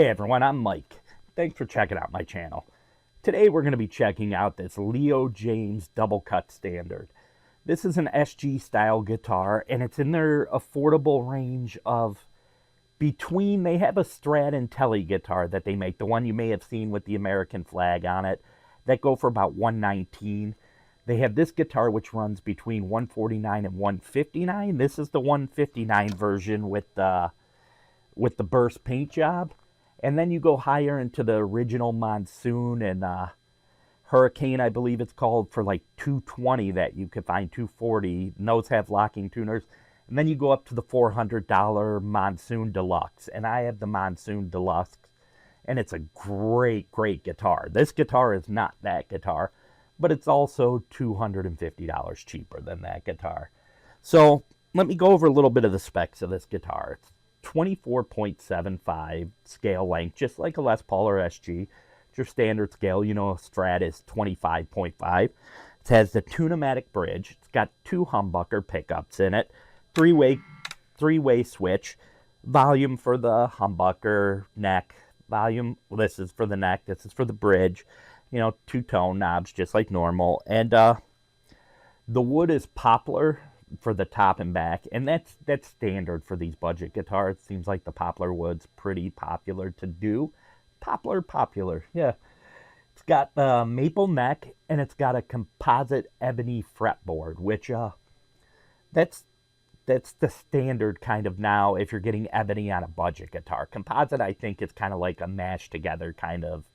Hey everyone, I'm Mike. Thanks for checking out my channel. Today we're going to be checking out this Leo Jaymz double cut standard. This is an SG style guitar and it's in their affordable range of between, they have a Strat and Tele guitar that they make, the one you may have seen with the American flag on it, that go for about $119. They have this guitar which runs between $149 and $159. This is the $159 version with the burst paint job. And then you go higher into the original Monsoon and Hurricane, I believe it's called, for like $220 that you could find, $240. And those have locking tuners. And then you go up to the $400 Monsoon Deluxe. And I have the Monsoon Deluxe. And it's a great, great guitar. This guitar is not that guitar, but it's also $250 cheaper than that guitar. So let me go over a little bit of the specs of this guitar. It's 24.75 scale length, just like a Les Paul or SG. It's your standard scale. You know, a Strat is 25.5. It has the Tune-o-matic bridge. It's got two humbucker pickups in it, three-way switch, volume for the humbucker, neck, volume. Well, this is for the neck. This is for the bridge. You know, two-tone knobs, just like normal. And the wood is poplar for the top and back, and that's standard for these budget guitars. It seems like the poplar wood's pretty popular to do. Popular, yeah. It's got the maple neck, and it's got a composite ebony fretboard, which that's the standard kind of now if you're getting ebony on a budget guitar. Composite, I think, is kind of like a mashed together kind of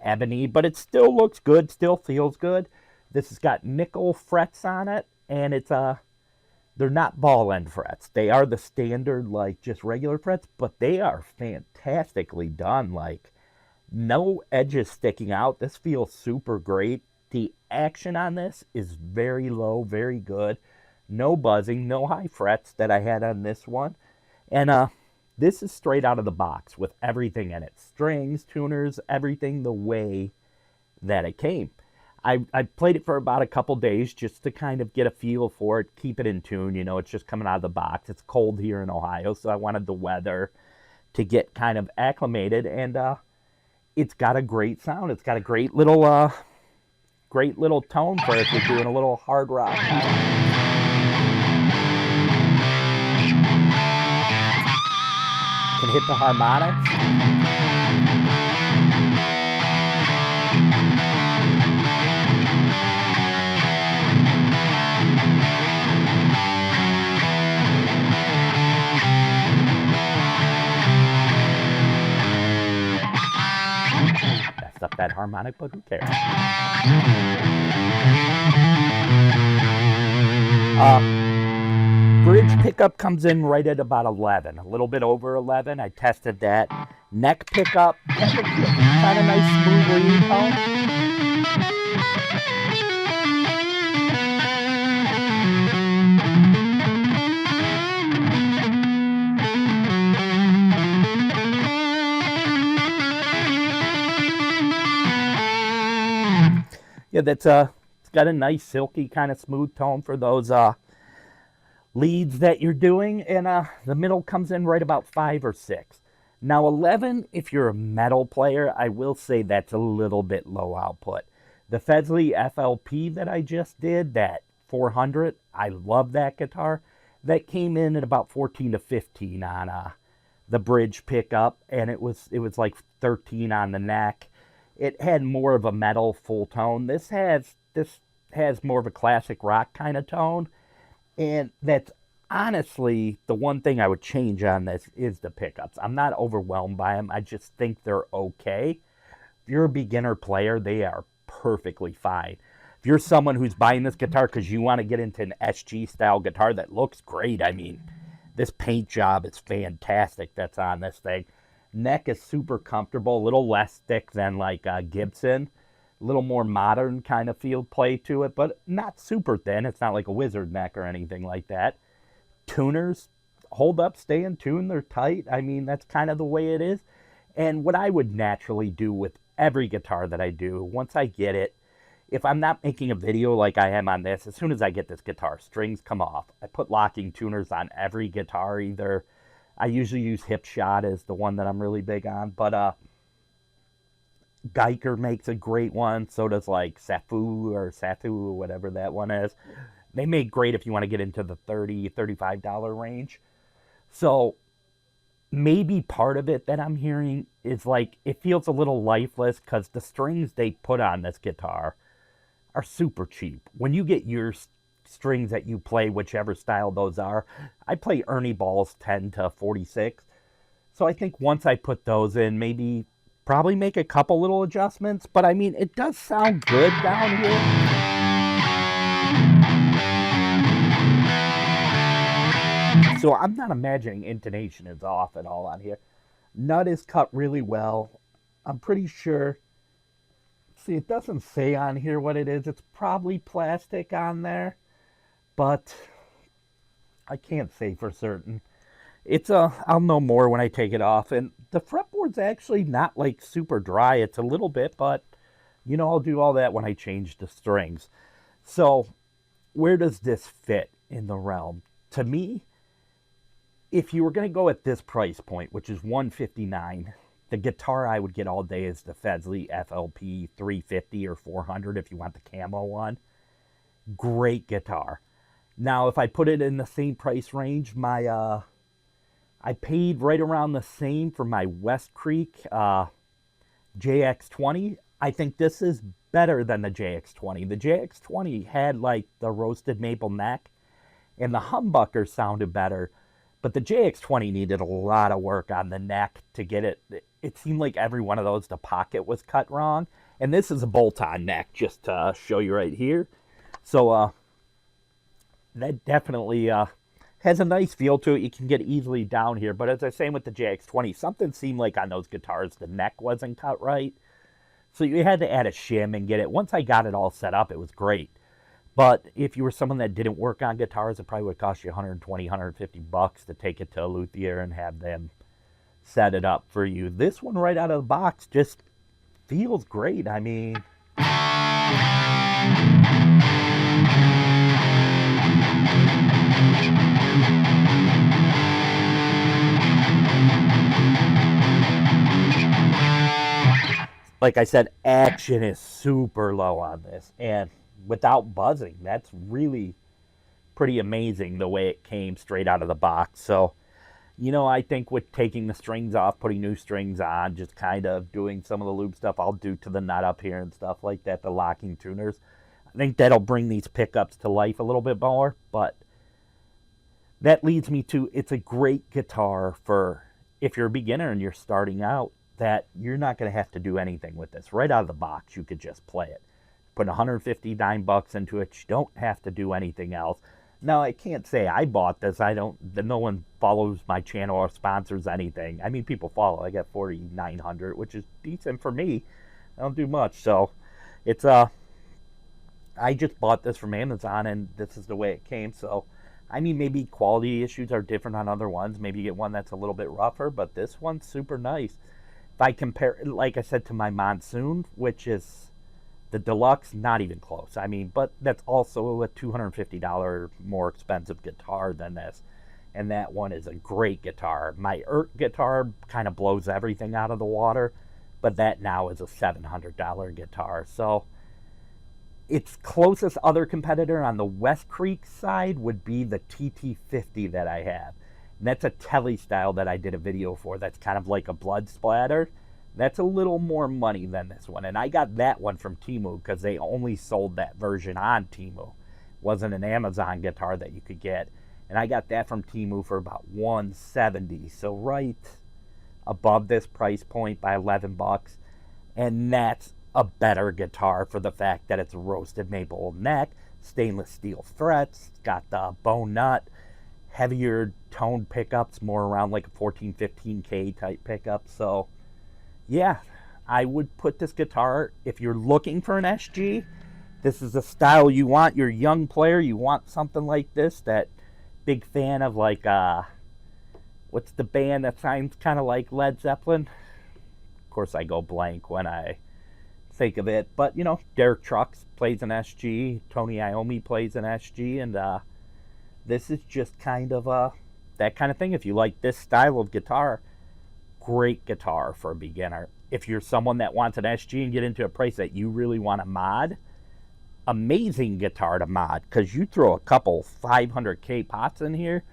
ebony, but it still looks good, still feels good. This has got nickel frets on it, and it's they're not ball end frets. They are the standard, like, just regular frets, but they are fantastically done. Like, no edges sticking out. This feels super great. The action on this is very low, very good. No buzzing, no high frets that I had on this one. And this is straight out of the box with everything in it. Strings, tuners, everything the way that it came. I played it for about a couple days just to kind of get a feel for it, keep it in tune. You know, it's just coming out of the box. It's cold here in Ohio, so I wanted the weather to get kind of acclimated. And it's got a great sound. It's got a great little tone for it if you're doing a little hard rock. Can hit the harmonics. Up that harmonic, but who cares? Bridge pickup comes in right at about 11, a little bit over 11. I tested that. Neck pickup, kind of nice smooth lead tone. Yeah, it's got a nice silky kind of smooth tone for those leads that you're doing, and the middle comes in right about 5 or 6. Now 11, if you're a metal player, I will say that's a little bit low output. The Fesley FLP that I just did, that 400, I love that guitar. That came in at about 14 to 15 on the bridge pickup, and it was like 13 on the neck. It had more of a metal full tone. This has more of a classic rock kind of tone. And that's honestly the one thing I would change on this is the pickups. I'm not overwhelmed by them. I just think they're okay. If you're a beginner player, they are perfectly fine. If you're someone who's buying this guitar because you want to get into an SG style guitar that looks great, I mean, this paint job is fantastic that's on this thing. Neck is super comfortable, a little less thick than like Gibson, a little more modern kind of feel play to it, but not super thin. It's not like a wizard neck or anything like that. Tuners hold up, stay in tune, they're tight. I mean, that's kind of the way it is. And what I would naturally do with every guitar that I do, once I get it, if I'm not making a video like I am on this, as soon as I get this guitar, strings come off. I put locking tuners on every guitar, either I usually use Hip Shot as the one that I'm really big on, but Geiger makes a great one. So does like Satu or whatever that one is. They make great if you want to get into the $30, $35 range. So maybe part of it that I'm hearing is like it feels a little lifeless because the strings they put on this guitar are super cheap. When you get your strings that you play, whichever style those are, I play Ernie Balls 10 to 46. So I think once I put those in, maybe probably make a couple little adjustments. But I mean, it does sound good down here. So I'm not imagining intonation is off at all on here. Nut is cut really well. I'm pretty sure. See, it doesn't say on here what it is. It's probably plastic on there, but I can't say for certain. I'll know more when I take it off. And the fretboard's actually not like super dry. It's a little bit, but I'll do all that when I change the strings. So, where does this fit in the realm? To me, if you were going to go at this price point, which is $159, the guitar I would get all day is the Fesley FLP 350 or 400 if you want the camo one. Great guitar. Now, if I put it in the same price range, I paid right around the same for my West Creek JX20. I think this is better than the JX20. The JX20 had like the roasted maple neck, and the humbucker sounded better, but the JX20 needed a lot of work on the neck to get it. It seemed like every one of those, the pocket was cut wrong. And this is a bolt-on neck, just to show you right here. So that definitely has a nice feel to it. You can get easily down here. But as I was saying with the JX20, something seemed like on those guitars the neck wasn't cut right. So you had to add a shim and get it. Once I got it all set up, it was great. But if you were someone that didn't work on guitars, it probably would cost you $120, $150 to take it to a luthier and have them set it up for you. This one right out of the box just feels great. I mean, like I said, action is super low on this. And without buzzing, that's really pretty amazing the way it came straight out of the box. So, I think with taking the strings off, putting new strings on, just kind of doing some of the loop stuff I'll do to the nut up here and stuff like that, the locking tuners, I think that'll bring these pickups to life a little bit more. But that leads me to, it's a great guitar for if you're a beginner and you're starting out, that you're not going to have to do anything with this. Right out of the box, you could just play it. Put $159 into it. You don't have to do anything else. Now, I can't say I bought this. No one follows my channel or sponsors anything. I mean, people follow. I got 4,900, which is decent for me. I don't do much. So, I just bought this from Amazon, and this is the way it came. So, I mean, maybe quality issues are different on other ones. Maybe you get one that's a little bit rougher, but this one's super nice. If I compare, like I said, to my Monsoon, which is the Deluxe, not even close. I mean, but that's also a $250 more expensive guitar than this. And that one is a great guitar. My guitar kind of blows everything out of the water, but that now is a $700 guitar. So its closest other competitor on the West Creek side would be the TT50 that I have. And that's a Telly style that I did a video for. That's kind of like a blood splatter. That's a little more money than this one. And I got that one from Temu because they only sold that version on Temu. It wasn't an Amazon guitar that you could get. And I got that from Temu for about $170. So right above this price point by $11. And that's a better guitar for the fact that it's a roasted maple neck, stainless steel frets, got the bone nut, heavier toned pickups, more around like a 14, 15K type pickup. So yeah, I would put this guitar, if you're looking for an SG, this is the style you want. You're a young player, you want something like this. That big fan of like, what's the band that sounds kind of like Led Zeppelin? Of course, I go blank when I think of it. But, Derek Trucks plays an SG. Tony Iommi plays an SG. And this is just kind of that kind of thing. If you like this style of guitar, great guitar for a beginner. If you're someone that wants an SG and get into a price that you really want to mod, amazing guitar to mod, because you throw a couple 500K pots in here,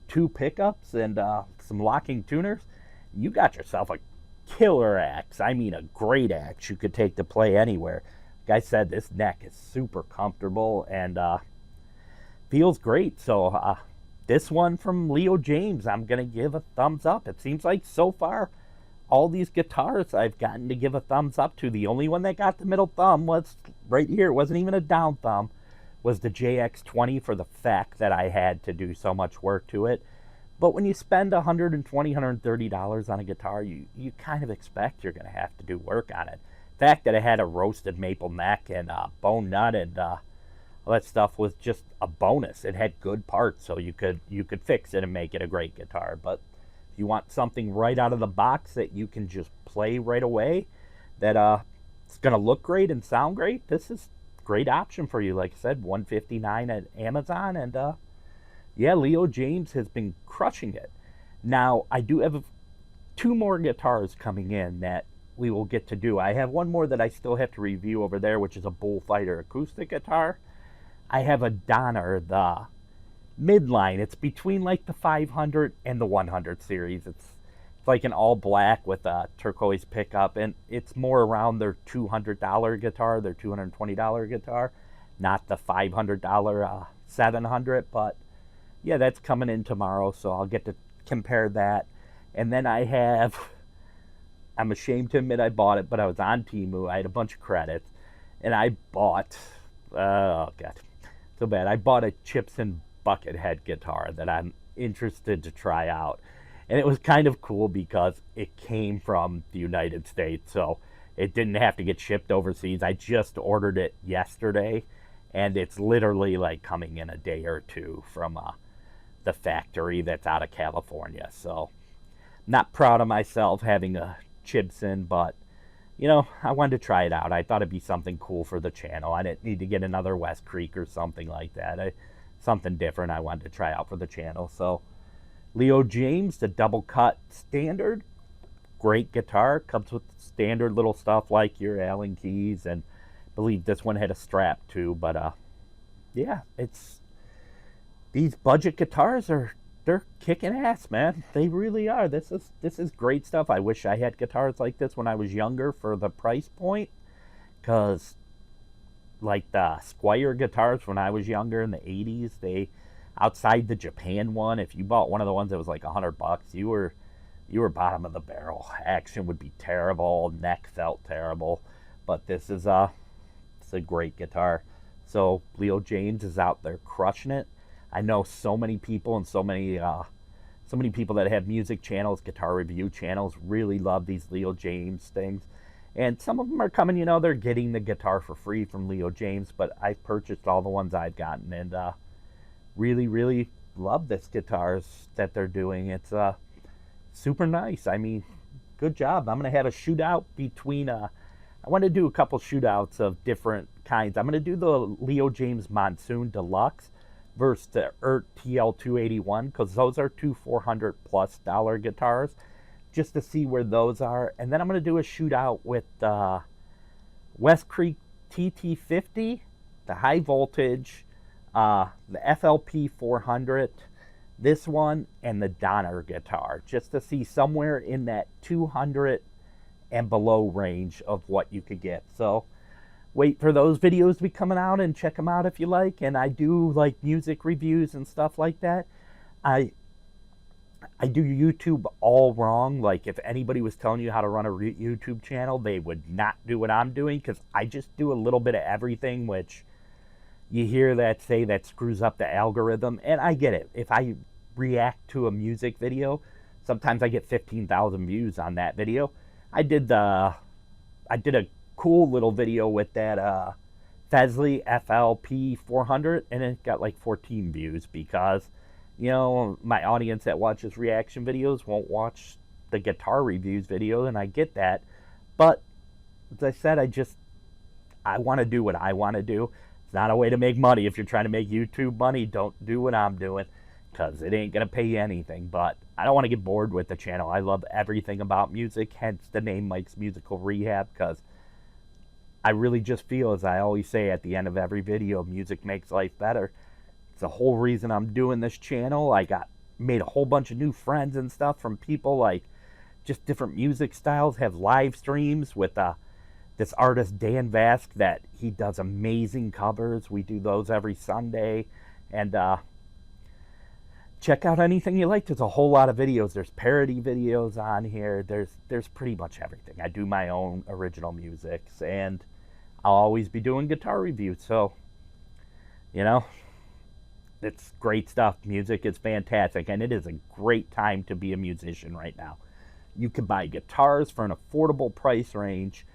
2 pickups, and some locking tuners, you got yourself a killer axe. I mean, a great axe you could take to play anywhere. Like I said, this neck is super comfortable and feels great. So this one from Leo Jaymz, I'm going to give a thumbs up. It seems like so far, all these guitars I've gotten to give a thumbs up to. The only one that got the middle thumb was right here. It wasn't even a down thumb. Was the JX20 for the fact that I had to do so much work to it. But when you spend $120, $130 on a guitar, you kind of expect you're going to have to do work on it. The fact that it had a roasted maple neck and bone nut and all that stuff was just a bonus. It had good parts, so you could fix it and make it a great guitar. But if you want something right out of the box that you can just play right away, that it's going to look great and sound great, this is a great option for you. Like I said, $159 at Amazon, and yeah, Leo Jaymz has been crushing it. Now, I do have 2 more guitars coming in that we will get to do. I have one more that I still have to review over there, which is a Bullfighter acoustic guitar. I have a Donner, the midline. It's between like the 500 and the 100 series. It's like an all black with a turquoise pickup, and it's more around their $200 guitar, their $220 guitar, not the $500 700. But yeah, that's coming in tomorrow, so I'll get to compare that. And then I have, I'm ashamed to admit I bought it, but I was on Temu. I had a bunch of credits, and I bought, oh God, so bad. I bought a Gibson Buckethead guitar that I'm interested to try out. And it was kind of cool because it came from the United States, so it didn't have to get shipped overseas. I just ordered it yesterday, and it's literally like coming in a day or 2 from the factory that's out of California. So not proud of myself having a Gibson, but you know, I wanted to try it out. I thought it'd be something cool for the channel. I didn't need to get another West Creek or something like that. Something different I wanted to try out for the channel. So Leo Jaymz, the double cut standard, great guitar. Comes with standard little stuff like your Allen keys, and I believe this one had a strap too. But yeah, it's, these budget guitars they're kicking ass, man. They really are. This is great stuff. I wish I had guitars like this when I was younger for the price point, because like the Squier guitars when I was younger in the 80s, they, outside the Japan one, if you bought one of the ones that was like $100, you were bottom of the barrel. Action would be terrible, neck felt terrible. But this is it's a great guitar. So Leo Jaymz is out there crushing it. I know so many people and so many people that have music channels, guitar review channels, really love these Leo Jaymz things. And some of them are coming, you know, they're getting the guitar for free from Leo Jaymz, but I've purchased all the ones I've gotten, and really, really love this guitars that they're doing. It's super nice. I mean, good job. I'm going to have a shootout between, I want to do a couple shootouts of different kinds. I'm going to do the Leo Jaymz Monsoon Deluxe versus the ERT TL281, because those are 2 $400+ guitars, just to see where those are. And then I'm going to do a shootout with the West Creek TT50, the high voltage, the FLP 400, this one, and the Donner guitar, just to see somewhere in that 200 and below range of what you could get. So wait for those videos to be coming out and check them out if you like. And I do like music reviews and stuff like that. I do YouTube all wrong. Like, if anybody was telling you how to run a YouTube channel, they would not do what I'm doing, because I just do a little bit of everything, which you hear that say that screws up the algorithm. And I get it. If I react to a music video, sometimes I get 15,000 views on that video. I did a cool little video with that Fesley FLP 400, and it got like 14 views, because, you know, my audience that watches reaction videos won't watch the guitar reviews video, and I get that. But as I said, I want to do what I want to do. It's not a way to make money. If you're trying to make YouTube money, don't do what I'm doing. because it ain't going to pay you anything. But I don't want to get bored with the channel. I love everything about music, hence the name Mike's Musical Rehab, because I really just feel, as I always say at the end of every video, music makes life better. It's the whole reason I'm doing this channel. I made a whole bunch of new friends and stuff from people like just different music styles, have live streams with this artist Dan Vask that he does amazing covers. We do those every Sunday. And check out anything you like. There's a whole lot of videos. There's parody videos on here. There's pretty much everything. I do my own original music, and I'll always be doing guitar reviews. So, you know, it's great stuff. Music is fantastic, and it is a great time to be a musician right now. You can buy guitars for an affordable price range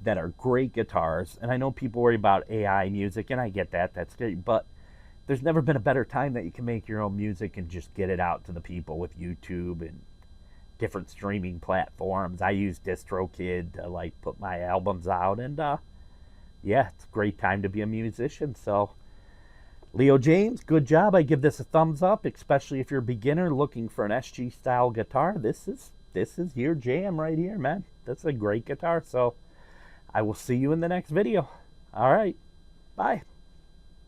that are great guitars. And I know people worry about AI music, and I get that. That's great. But there's never been a better time that you can make your own music and just get it out to the people with YouTube and different streaming platforms. I use DistroKid to like put my albums out, and yeah, it's a great time to be a musician. So Leo Jaymz, good job. I give this a thumbs up, especially if you're a beginner looking for an SG style guitar. This is your jam right here, man. That's a great guitar. So I will see you in the next video. All right, bye.